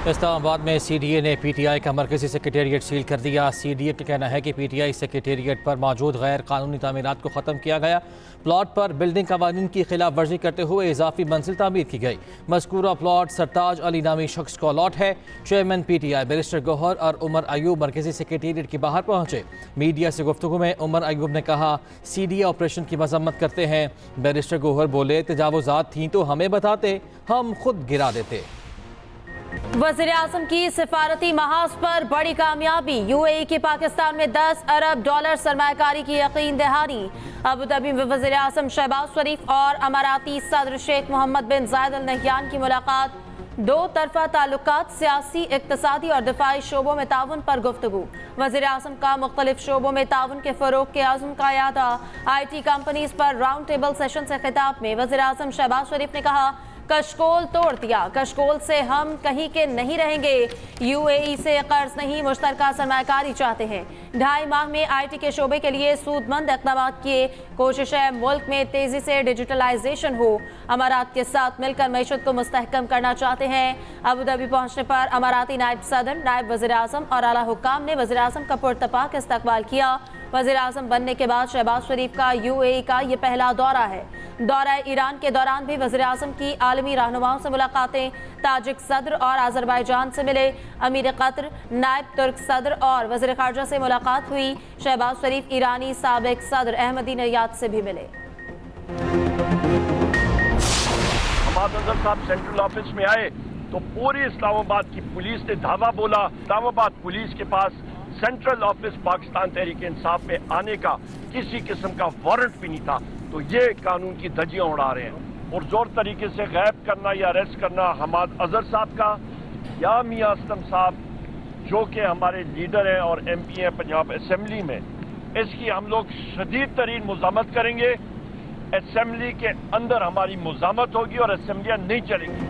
इस्लामाबाद में CDA ने PTI का मरकजी सेक्रेटेरिएट सील कर दिया। CDA का कहना है कि PTI सेक्रेटेरिएट पर मौजूद गैर कानूनी तामीरात को ख़त्म किया गया। प्लॉट पर बिल्डिंग कवानीन की खिलाफ वर्जी करते हुए इजाफी मंजिल तामीर की गई। मज़कूरा प्लॉट सरताज अली नामी शख्स का अलॉट है। चेयरमैन PTI बैरिस्टर गौहर और उमर अयूब मरकजी सेक्रेटेरिएट के बाहर पहुंचे। मीडिया से गुफ्तगू में उमर अयूब ने कहा, CDA ऑपरेशन की मजम्मत करते हैं। बैरिस्टर गौहर बोले, तजावुजात थी तो हमें बताते, हम खुद गिरा देते। वज़ीर आज़म की सिफारती महाज पर बड़ी कामयाबी। UAE की पाकिस्तान में $10 अरब सरमायाकारी की यकीन दहानी। अबू धाबी में वज़ीर आज़म शहबाज शरीफ और अमाराती सदर शेख मोहम्मद बिन जायद अल नहयान की मुलाकात। दो तरफा ताल्लुकात, सियासी, इक़्तिसादी और दिफाई शोबों में ताउन पर गुफ्तगू। वज़ीर आज़म का मुख्तलिफ शोबों में ताउन के फ़रोग़ के आज़म का यादा। IT कंपनीज पर राउंड टेबल सेशन से खिताब में वज़ीर आज़म शहबाज शरीफ ने कहा, कशकोल तोड़ दिया, कशकोल से हम कहीं के नहीं रहेंगे। UAE से कर्ज नहीं, मुश्तरका सरमायाकारी चाहते हैं। 2.5 माह में IT के शोबे के लिए सूदमंद इक़दाम किए। कोशिश है मुल्क में तेजी से डिजिटलाइजेशन हो। अमारात के साथ मिलकर मईशत को मुस्तहकम करना चाहते हैं। अबू धाबी पहुंचने पर अमाराती नायब सदर, नायब वज़ीर आज़म और आला हुक्काम ने वज़ीर आज़म का पुरतपाक इस्तकबाल किया। वज़ीर आज़म बनने के बाद शहबाज शरीफ का UAE का ये पहला दौरा है। दौरा ईरान के दौरान भी वज़ीर आज़म की आलमी रहनुमाओं से मुलाकातें। ताजिक सदर और अज़रबैजान से मिले। अमीर कतर, नायब तुर्क सदर और वज़ीर ख़ारजा से मुलाकात हुई। शहबाज शरीफ ईरानी साबिक सदर अहमदीनयाद से भी मिले। हमाद अजहर साहब सेंट्रल ऑफिस में आए तो पूरी इस्लामाबाद की पुलिस ने धावा बोला। इस्लामाबाद पुलिस के पास सेंट्रल ऑफिस पाकिस्तान तहरीक इंसाफ में आने का किसी किस्म का वारंट भी नहीं था। तो ये कानून की धज्जियां उड़ा रहे हैं और जोर तरीके से गैब करना या अरेस्ट करना हमाद अजहर साहब का या मियां असलम साहब जो कि हमारे लीडर हैं और MP हैं पंजाब असेंबली में, इसकी हम लोग शदीद तरीन मुज़ामत करेंगे। असेंबली के अंदर हमारी मुज़ामत होगी और असेंबलियां नहीं चलेंगी।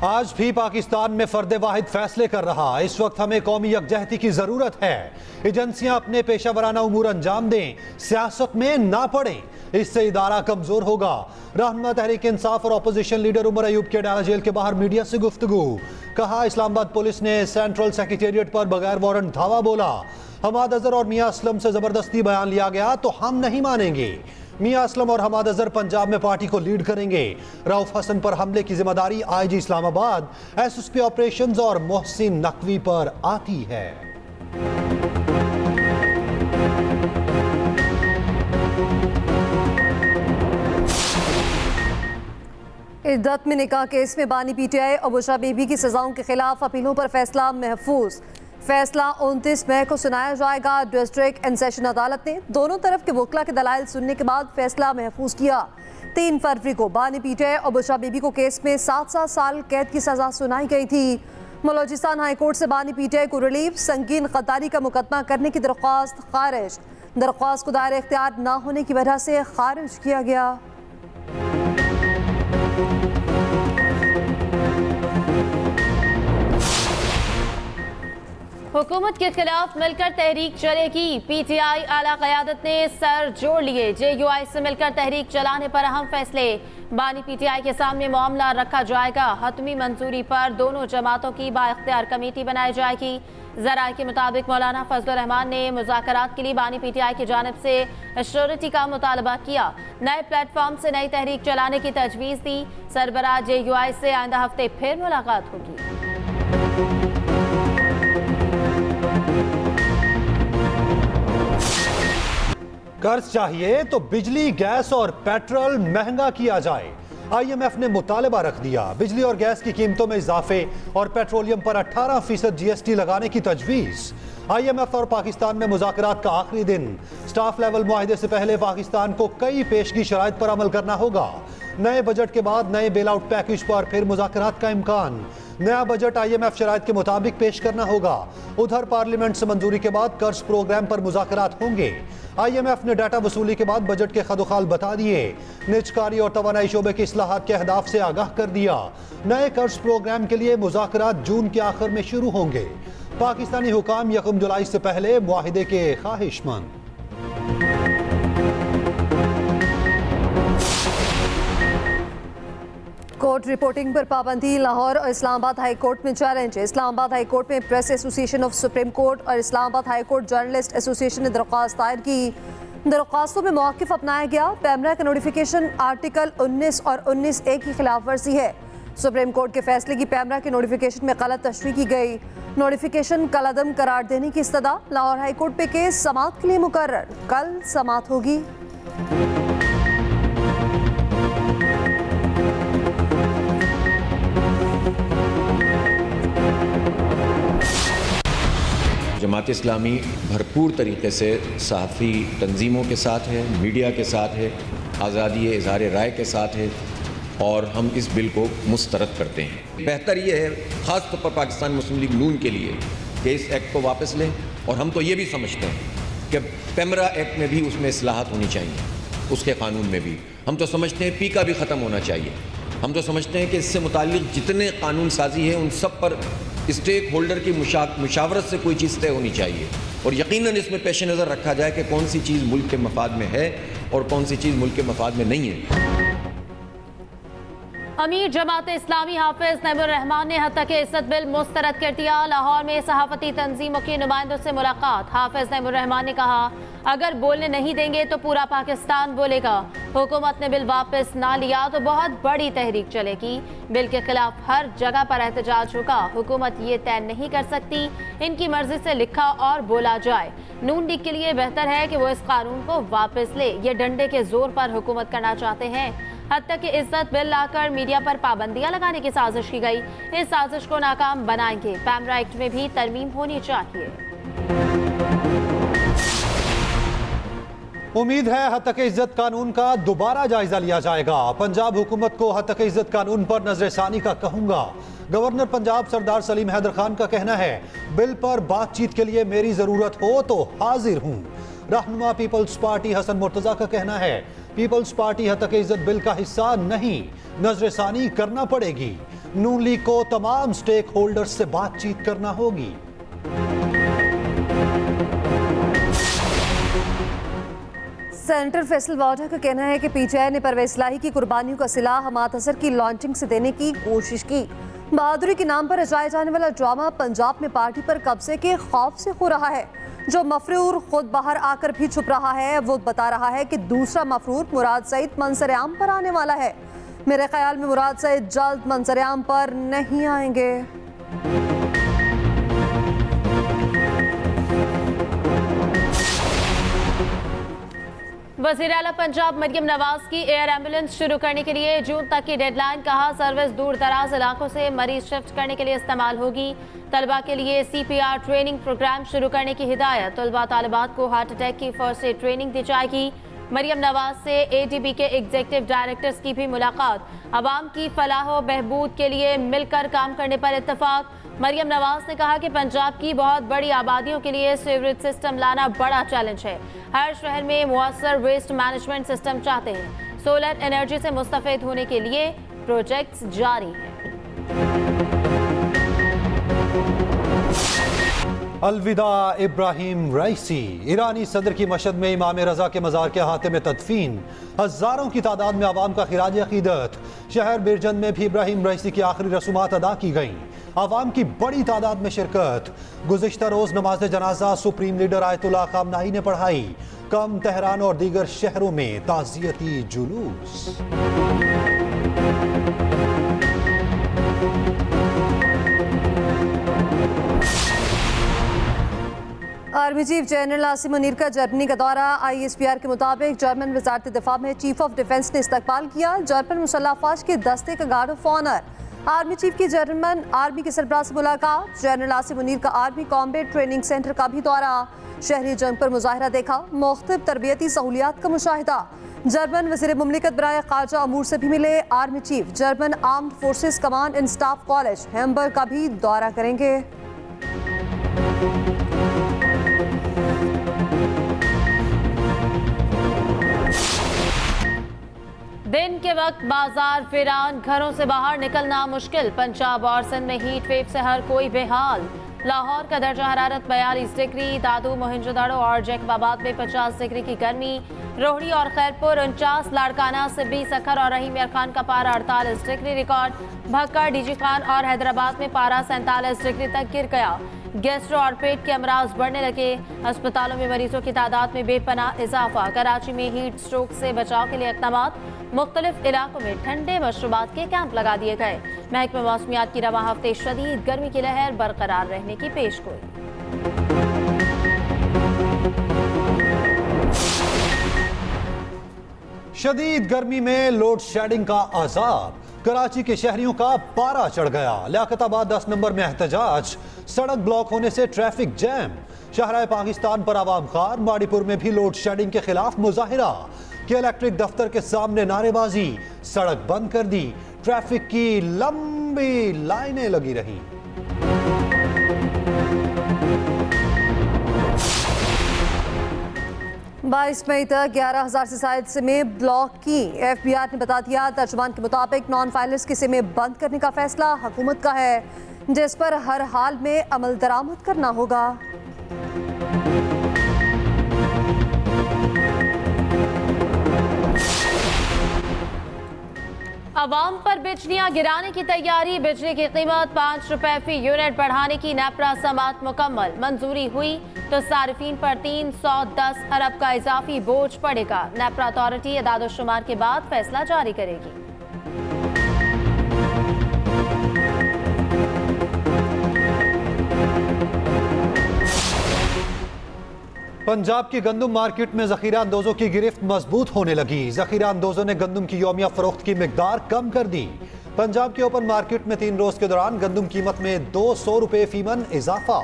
आज भी पाकिस्तान में फर्द वाहिद फैसले कर रहा। इस वक्त हमें कौमी यकजहती की जरूरत है। एजेंसियां अपने पेशा वराना उमूर अंजाम दें, सियासत में ना पड़ें, इससे इदारा कमजोर होगा। रहनुमा तहरीक इंसाफ और अपोजिशन लीडर उमर अयूब के अडाला जेल के बाहर मीडिया से गुफ्तगू। कहा, इस्लामाबाद पुलिस ने सेंट्रल सेक्रेटेरिएट पर बगैर वारंट धावा बोला। हमाद अजहर और मियां असलम से जबरदस्ती बयान लिया गया तो हम नहीं मानेंगे। मियां असलम और हमाद अजहर पंजाब में पार्टी को लीड करेंगे। रऊफ हसन पर हमले की जिम्मेदारी IG इस्लामाबाद, SSP ऑपरेशंस और मोहसिन नकवी पर आती है। इद्दत में निकाह केस में बानी PTI और बुशरा बीबी की सजाओं के खिलाफ अपीलों पर फैसला महफूज। फैसला 29 मई को सुनाया जाएगा। डिस्ट्रिक्ट एंड सेशन अदालत ने दोनों तरफ के वकला के दलाइल सुनने के बाद फैसला महफूज किया। 3 फरवरी को बानी PTI और बुशरा बीबी को केस में 7-7 साल कैद की सजा सुनाई गई थी। बलोचिस्तान हाई कोर्ट से बानी PTI को रिलीफ, संगीन गद्दारी का मुकदमा करने की दरख्वास्त खारिज। दरख्वास्त को दायरे इख्तियार न होने की वजह से खारिज किया गया। हुकूमत के खिलाफ मिलकर तहरीक चलेगी। PTI आला क़यादत ने सर जोड़ लिए। JUI से मिलकर तहरीक चलाने पर अहम फैसले। बानी PTI के सामने मामला रखा जाएगा। हतमी मंजूरी पर दोनों जमातों की बाइख्तियार कमेटी बनाई जाएगी। ज़राए के मुताबिक मौलाना फजल रहमान ने मुज़ाकरात के लिए बानी PTI की जानिब से श्योरिटी का मुतालबा किया। नए प्लेटफॉर्म से नई तहरीक चलाने की तजवीज़ दी। सरबराह JUI से आइंदा हफ्ते फिर मुलाकात होगी। कर्ज चाहिए तो बिजली, गैस और पेट्रोल महंगा किया जाए। IMF ने मुतालबा रख दिया। बिजली और गैस की कीमतों में इजाफे और पेट्रोलियम पर 18% GST लगाने की तजवीज़। IMF और पाकिस्तान में मुज़ाकरात का आखिरी दिन। स्टाफ लेवल मुआहिदे से पहले पाकिस्तान को कई पेशगी शराइत पर अमल करना होगा। नए बजट के बाद नए बेल आउट पैकेज पर फिर मुज़ाकरात का इम्कान। नया बजट IMF शराइत के मुताबिक पेश करना होगा। उधर पार्लियामेंट से मंजूरी के बाद कर्ज प्रोग्राम पर मुज़ाकरात होंगे। IMF ने डाटा वसूली के बाद बजट के खदोखाल बता दिए। निजकारी और तवानाई शोबे के इस्लाहात के अहदाफ से आगाह कर दिया। नए कर्ज प्रोग्राम के लिए मुज़ाकरात जून के आखिर में शुरू होंगे। पाकिस्तानी हुकाम 1 जुलाई से पहले मुआहिदे के ख्वाहिशमंद। कोर्ट रिपोर्टिंग पर पाबंदी, लाहौर और इस्लामाबाद हाई कोर्ट में चैलेंज। इस्लामाबाद हाई कोर्ट में press association of supreme court और Islamabad high court journalist association ने दरख्वास्त दायर की। दरख्वास्तों में मौक़िफ़ अपनाया गया। पैमरा का नोटिफिकेशन आर्टिकल 19 और 19A की खिलाफ वर्जी है। सुप्रीम कोर्ट के फैसले की पैमरा के नोटिफिकेशन में गलत तशरीह की गई। नोटिफिकेशन कलअदम करार देने की इस्तदा। लाहौर हाई कोर्ट पे केस समाअत के लिए मुकर्रर, कल समाअत होगी। जमात इस्लामी भरपूर तरीके से सहाफ़ी तंजीमों के साथ है, मीडिया के साथ है, आज़ादी इज़हार राय के साथ है और हम इस बिल को मुस्तरद करते हैं। बेहतर ये है ख़ास तौर पर पाकिस्तान मुस्लिम लीग नून के लिए कि इस एक्ट को वापस लें और हम तो ये भी समझते हैं कि पैमरा एक्ट में भी उसमें इस्लाहात होनी चाहिए, उसके कानून में भी। हम तो समझते हैं पी का भी ख़त्म होना चाहिए। हम तो समझते हैं कि इससे मुताल्लिक़ जितने कानून साजी है उन सब पर स्टेक होल्डर की मुशावरत से कोई चीज़ तय होनी चाहिए और यकीनन इसमें पेश नज़र रखा जाए कि कौन सी चीज़ मुल्क के मफाद में है और कौन सी चीज़ मुल्क के मफाद में नहीं है। अमीर जमात इस्लामी हाफिज नईमुर रहमान ने हद तक इज्जत बिल मुस्तरद कर दिया। लाहौर में सहाफती तंजीमों के नुमाइंदों से मुलाकात। हाफिज नईमुर रहमान ने कहा, अगर बोलने नहीं देंगे तो पूरा पाकिस्तान बोलेगा। हुकूमत ने बिल वापस ना लिया तो बहुत बड़ी तहरीक चलेगी। बिल के खिलाफ हर जगह पर एहतजाज होगा। हुकूमत ये तय नहीं कर सकती इनकी मर्जी से लिखा और बोला जाए। नून लीग के लिए बेहतर है कि वो इस कानून को वापस ले। ये डंडे के जोर पर हुकूमत करना चाहते हैं। हद तक कि इज्जत बिल लाकर मीडिया पर पाबंदियां लगाने की साजिश की गई। इस साजिश को नाकाम बनाएंगे। पैमरा एक्ट में भी तरमीम होनी चाहिए। उम्मीद है हद तक इज्जत कानून का दोबारा जायजा लिया जाएगा। पंजाब हुकूमत को हद तक इज्जत कानून पर नजरसानी का कहूंगा। गवर्नर पंजाब सरदार सलीम हैदर खान का कहना है, बिल पर बातचीत के लिए मेरी जरूरत हो तो हाजिर हूं। रहनुमा पीपल्स पार्टी हसन मुर्तजा का कहना है, पीपल्स पार्टी हद तक इज्जत बिल का हिस्सा नहीं, नजरसानी करना पड़ेगी। नून लीग को तमाम स्टेक होल्डर्स से बातचीत करना होगी। सेनेटर फैसल वाडा का कहना है कि पीटीआई ने परवेज इलाही की कुर्बानियों का सिला हमाद अजहर की लॉन्चिंग से देने की कोशिश की। बहादुरी के नाम पर रचाए जाने वाला ड्रामा पंजाब में पार्टी पर कब्जे के खौफ से हो रहा है। जो मफरूर खुद बाहर आकर भी छुप रहा है, वो बता रहा है कि दूसरा मफरूर मुराद सईद मंजर आम पर आने वाला है। मेरे ख्याल में मुराद सईद जल्द मंजर आम पर नहीं आएंगे। वज़ीर आला पंजाब मरियम नवाज की एयर एम्बुलेंस शुरू करने के लिए जून तक की डेडलाइन। कहा, सर्विस दूर दराज इलाकों से मरीज शिफ्ट करने के लिए इस्तेमाल होगी। तलबा के लिए CPR ट्रेनिंग प्रोग्राम शुरू करने की हिदायत। तलबा तालिबात को हार्ट अटैक की फर्स्ट एड ट्रेनिंग दी जाएगी। मरियम नवाज से ADB के एग्जीक्यूटिव डायरेक्टर्स की भी मुलाकात। अवाम की फलाह व बहबूद के लिए मिलकर काम करने पर इत्तफाक। मरियम नवाज ने कहा कि पंजाब की बहुत बड़ी आबादियों के लिए सीवरेज सिस्टम लाना बड़ा चैलेंज है। हर शहर में मुअस्सर वेस्ट मैनेजमेंट सिस्टम चाहते हैं। सोलर एनर्जी से मुस्तफिद होने के लिए प्रोजेक्ट्स जारी हैं। अलविदा इब्राहिम रईसी। ईरानी सदर की मशहद में इमाम रजा के मज़ार के अहाते में तदफीन। हजारों की तादाद में आवाम का खिराज अकीदत। शहर बिरजंद में भी इब्राहिम रईसी की आखिरी रसूमात अदा की गईं। आवाम की बड़ी तादाद में शिरकत। गुज़िश्ता रोज नमाज जनाजा सुप्रीम लीडर आयतुल्लाह खामनाई ने पढ़ाई। कम तेहरान और दीगर शहरों में ताज़ियती जुलूस। Army chief general Asim Munir का जर्मनी का दौरा। ISPR के मुताबिक जर्मन वजारत दिफा में चीफ ऑफ डिफेंस ने इस्तकबाल किया। जर्मन मुसल्लह अफवाज के दस्ते का guard of honour. Army chief की जर्मन आर्मी के सरबराह से मुलाकात। जनरल आसिम मुनीर का आर्मी कॉम्बैट ट्रेनिंग सेंटर का भी दौरा। शहरी जंग पर मुजाहिरा देखा। मुख्तलिफ तरबियती सहूलियात का मुशाहिदा। जर्मन वज़ीर मुमलिकत बराए खारजा अमूर से भी मिले army chief. German armed forces command and staff college Hamburg का भी दौरा करेंगे। दिन के वक्त बाजार वीरान, घरों से बाहर निकलना मुश्किल। पंजाब और सिंध में हीट वेव से हर कोई बेहाल। लाहौर का दर्जा हरारत 42 डिग्री, दादू, मोहिंजोदाड़ो और जैकबाबाद में 50 डिग्री की गर्मी, रोहड़ी और खैरपुर 49, लाड़काना, सिब्बी, सखर और रहीम खान का पारा 48 degree record, Bhakkar, DG Khan और हैदराबाद में पारा 47 डिग्री तक गिर गया। गैस्ट्रो और पेट के अमराज बढ़ने लगे, अस्पतालों में मरीजों की तादाद में बेपनाह इजाफा। कराची में हीट स्ट्रोक से बचाव के लिए इक़दामात, मुख्तलिफ इलाकों में ठंडे मशरूबात के कैंप लगा दिए गए। महकमा मौसमियात की रवा हफ्ते शदीद गर्मी की लहर बरकरार रहने की पेशगोई। शदीद गर्मी में लोड शेडिंग का अजाब, कराची के शहरियों का पारा चढ़ गया। लियाकताबाद 10 नंबर में एहतजाज, सड़क ब्लॉक होने से ट्रैफिक जैम। शहराए पाकिस्तान पर आवाम खार, माड़ीपुर में भी लोड शेडिंग के खिलाफ मुजाहिरा, के इलेक्ट्रिक दफ्तर के सामने नारेबाजी, सड़क बंद कर दी, ट्रैफिक की लंबी लाइनें लगी रहीं। बाईस मई तक 11,000 से ज्यादा सिमें ब्लॉक की। FBI ने बता दिया, तर्जुमान के मुताबिक नॉन फाइलर्स की सिमें बंद करने का फैसला हुकूमत का है, जिस पर हर हाल में अमल दरामद करना होगा। अवाम पर बिजलियां गिराने की तैयारी, बिजली की कीमत 5 रुपए फी यूनिट बढ़ाने की नेपरा समात मुकम्मल, मंजूरी हुई तो सारिफीन पर 310 अरब का इजाफी बोझ पड़ेगा। नेपरा अथॉरिटी अदाद-ओ-शुमार के बाद फैसला जारी करेगी। पंजाब की गंदम मार्केट में जखीरा अंदोजों की गिरफ्त मजबूत होने लगी। जखीरा अंदोजों ने गंदम की यौमिया फरोख्त की मिकदार कम कर दी। पंजाब के ओपन मार्केट में 3 रोज के दौरान गंदम कीमत में 200 रुपए फीमन इजाफा।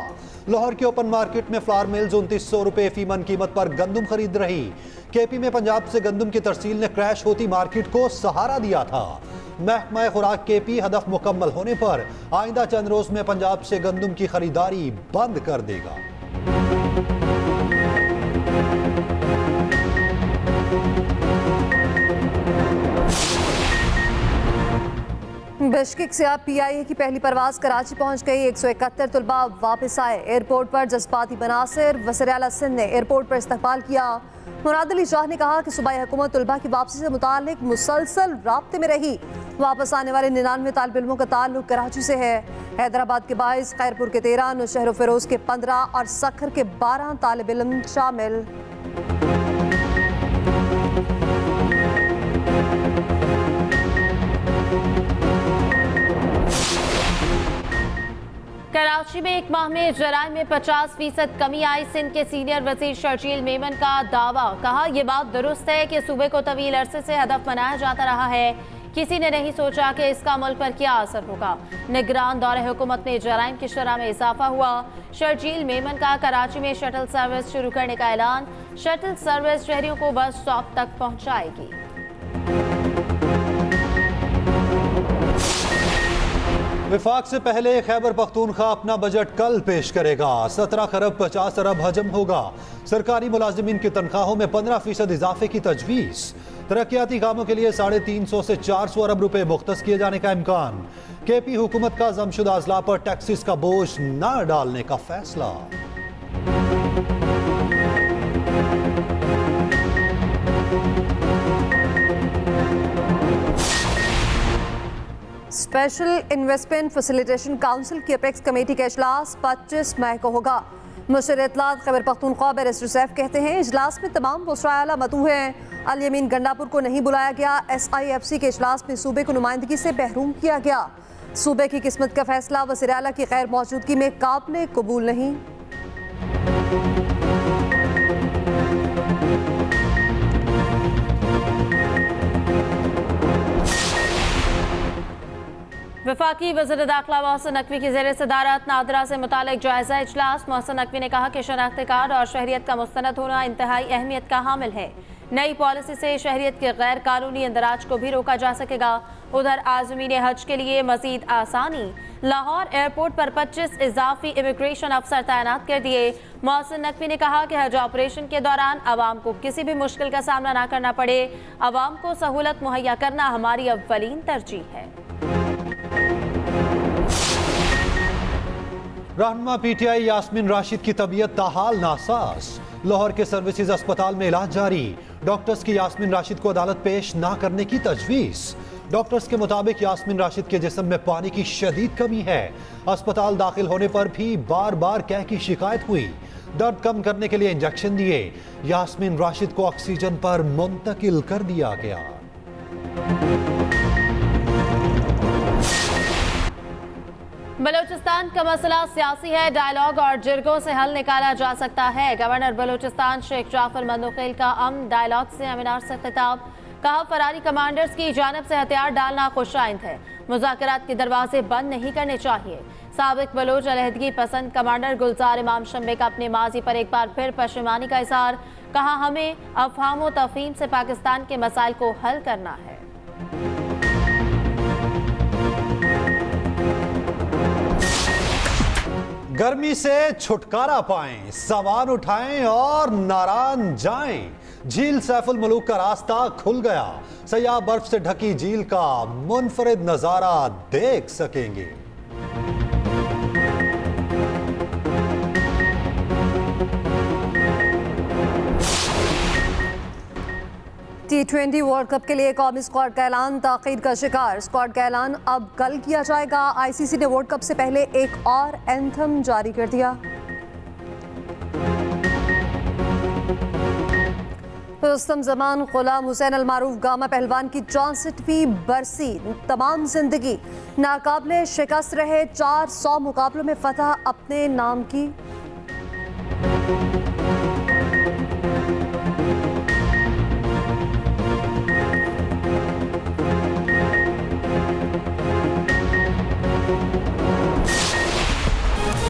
लाहौर के ओपन मार्केट में फ्लावर मिल्स 2900 रुपए फीमन कीमत पर गंदम खरीद रही। केपी में पंजाब से गंदम की तरसील ने क्रैश होती मार्केट को सहारा दिया था। महकमा खुराक केपी हदफ मुकम्मल होने पर आइंदा चंद रोज में पंजाब से गंदम की खरीदारी बंद कर देगा। बिश्केक से अब PIA की पहली परवाज कराची पहुंच गई। 171 तलबा वापस आए। एयरपोर्ट पर जज्बाती मनासिर, वज़ीर आला सिंध ने एयरपोर्ट पर इस्तकबाल किया। मुराद अली शाह ने कहा कि सूबाई हुकूमत तलबा की वापसी से मुताल्लिक मुसलसल राब्ते में रही। वापस आने वाले 99 तालिब इल्मों का ताल्लुक कराची से है। हैदराबाद के 22, खैरपुर के 13, नौशहर फिरोज के 15 और सखर के 12 तालिब इल्म शामिल। कराची में एक माह में जराइम में 50% कमी आई। सिंध के सीनियर वजीर शर्जील मेमन का दावा, कहा यह बात दुरुस्त है कि सूबे को तवील अरसे से हदफ बनाया जाता रहा है, किसी ने नहीं सोचा कि इसका मुल्क पर क्या असर होगा। निगरान दौरे हुकूमत में जराइम की शरह में इजाफा हुआ। शर्जील मेमन का कराची में शटल सर्विस शुरू करने का ऐलान। शटल सर्विस शहरियों को बस स्टॉप तक पहुंचाएगी। विफाक से पहले खैबर पख्तूनख्वा अपना बजट कल पेश करेगा। 17 खरब 50 अरब हजम होगा। सरकारी मुलाजिमीन की तनख्वाहों में 15% इजाफे की तजवीज़। तरक्याती कामों के लिए 350 से 400 अरब रुपए मुख्तस किए जाने का इम्कान। केपी हुकूमत का जमशुदा अजला पर टैक्सेस का बोझ न डालने का फैसला। स्पेशल इन्वेस्टमेंट फैसिलिटेशन काउंसिल की अपेक्स कमेटी का इजलास 25 मई को होगा। मुशीर इत्तलात खैबर पख्तूनख्वा बैरिस्टर सैफ कहते हैं, इजलास में तमाम वज़राए आला मदऊ हैं। अल यमीन गंडापुर को नहीं बुलाया गया। SIFC के इजलास में सूबे को नुमाइंदगी से महरूम किया गया। सूबे की किस्मत का फैसला वज़ीर आला की गैर मौजूदगी में काबिल कबूल नहीं। वफाकी वज़ीर दाखिला मोहसिन नकवी की ज़ेर सदारत नादरा से मुतालिक जायजा इजलास। मोहसिन नकवी ने कहा कि शनाख्ती कार्ड और शहरियत का मुस्तनद होना इंतहाई अहमियत का हामिल है। नई पॉलिसी से शहरियत के गैर कानूनी इंदराज को भी रोका जा सकेगा। उधर आज़मीन हज के लिए मजीद आसानी। लाहौर एयरपोर्ट पर 25 इजाफी इमिग्रेशन अफसर तैनात कर दिए। मोहसिन नकवी ने कहा कि हज ऑपरेशन के दौरान आवाम को किसी भी मुश्किल का सामना न करना पड़े। आवाम को सहूलत मुहैया करना हमारी अव्वलीन तरजीह है। रहनुमा पीटीआई यास्मीन राशिद की तबीयत ताहाल नासाज। लाहौर के सर्विसेज अस्पताल में इलाज जारी। डॉक्टर्स की यास्मीन राशिद को अदालत पेश ना करने की तजवीज। डॉक्टर्स के मुताबिक यास्मीन राशिद के जिस्म में पानी की शदीद कमी है। अस्पताल दाखिल होने पर भी बार बार कैह की शिकायत हुई। दर्द कम करने के लिए इंजेक्शन दिए। यास्मीन राशिद को ऑक्सीजन पर मुंतकिल कर दिया गया। बलूचिस्तान का मसला सियासी है, डायलॉग और जिरगों से हल निकाला जा सकता है। गवर्नर बलूचिस्तान शेख जाफर मंदोखेल का अमन डायलॉग सेमिनार से खिताब। कहा, फरारी कमांडर्स की जानिब से हथियार डालना खुशाइंद है, मुज़ाकरात के दरवाजे बंद नहीं करने चाहिए। साबिक बलोच अलहदगी पसंद कमांडर गुलजार इमाम शम्बे का अपने माजी पर एक बार फिर पशेमानी का इज़हार। कहा, हमें अफहाम व तफहीम से पाकिस्तान के मसाइल को हल करना है। गर्मी से छुटकारा पाएं, सामान उठाएं और नारान जाएं। झील सैफुल मलूक का रास्ता खुल गया। सयाह बर्फ से ढकी झील का मुनफरिद नजारा देख सकेंगे। T20 वर्ल्ड कप के लिए कौमी स्क्वाड का ऐलान ताख़ीर का शिकार। स्क्वाड का ऐलान अब कल किया जाएगा। आईसीसी ने वर्ल्ड कप से पहले एक और एंथम जारी कर दिया। रुस्तम जमान गुलाम हुसैन अल मारूफ गामा पहलवान की 64वीं बरसी। तमाम जिंदगी नाकाबिले शिकस्त रहे, 400 मुकाबलों में फतह अपने नाम की।